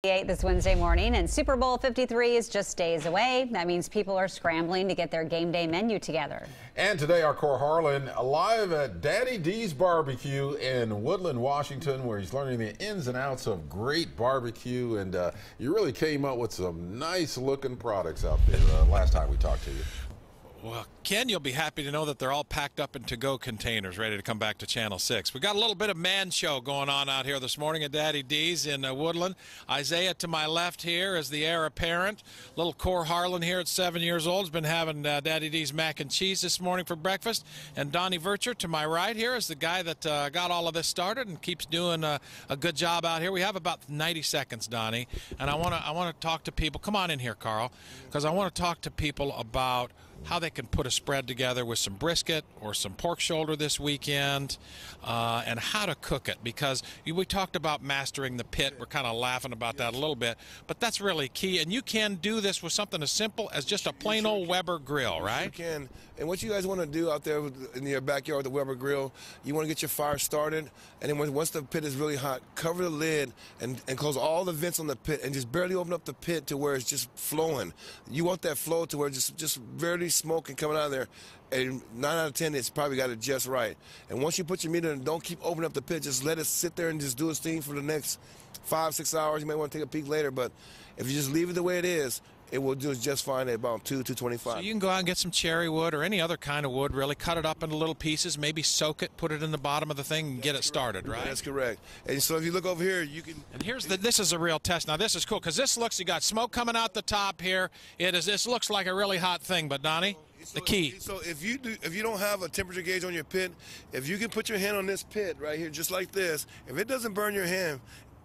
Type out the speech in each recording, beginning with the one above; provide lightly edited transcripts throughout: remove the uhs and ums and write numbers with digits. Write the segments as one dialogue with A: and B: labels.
A: This Wednesday morning, and Super Bowl 53 is just days away. That means people are scrambling to get their game day menu together.
B: And today our Cor Harlan live at Daddy D's Barbecue in Woodland, Washington, where he's learning the ins and outs of great barbecue. And you really came up with some nice looking products out there last time we talked to you.
C: Well, Ken, you'll be happy to know that they're all packed up in to-go containers ready to come back to Channel 6. We got a little bit of man show going on out here this morning at Daddy D's in Woodland. Isaiah to my left here is the heir apparent. Little Cor Harlan here at 7 years old has been having Daddy D's mac and cheese this morning for breakfast. And Donnie Vercher to my right here is the guy that got all of this started and keeps doing a good job out here. We have about 90 seconds, Donnie, and I want to talk to people. Come on in here, Carl, because I want to talk to people about how they can put a spread together with some brisket or some pork shoulder this weekend, and how to cook it, because we talked about mastering the pit. We're kind of laughing about that a little bit, but that's really key. And you can do this with something as simple as just a plain old Weber grill, right?
D: You can. And what you guys want to do out there in your backyard with the Weber grill, you want to get your fire started, and then once the pit is really hot, cover the lid and close all the vents on the pit and just barely open up the pit to where it's just flowing. You want that flow to where it's just barely smoking coming out of there. And 9 out of 10, it's probably got it just right. And once you put your meat in, don't keep opening up the pit. Just let it sit there and just do its thing for the next 5-6 hours. You may want to take a peek later, but if you just leave it the way it is, it will do just fine at about 225.
C: So you can go out and get some cherry wood or any other kind of wood, really cut it up into little pieces, maybe soak it, put it in the bottom of the thing, and get it started, right?
D: That's correct. And so if you look over here, you can...
C: And here's this is a real test. Now this is cool, because this looks, you got smoke coming out the top here. This looks like a really hot thing, but Donnie, the key.
D: So if you don't have a temperature gauge on your pit, if you can put your hand on this pit right here, just like this, if it doesn't burn your hand,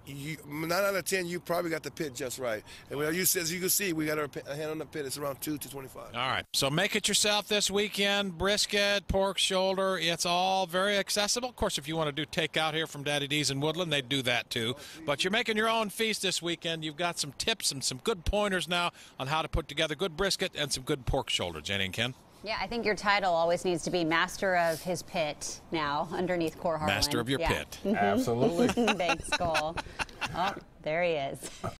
D: 9 out of 10, you probably got the pit just right. And as you can see, we got a hand on the pit. It's around 225.
C: All right. So make it yourself this weekend. Brisket, pork shoulder, it's all very accessible. Of course, if you want to do takeout here from Daddy D's in Woodland, they do that too. But you're making your own feast this weekend. You've got some tips and some good pointers now on how to put together good brisket and some good pork shoulder, Jenny and Ken.
A: Yeah, I think your title always needs to be Master of his pit now, underneath Cor Harlan.
C: Master of your pit.
B: Absolutely.
A: Thanks, Cole. Oh, there he is.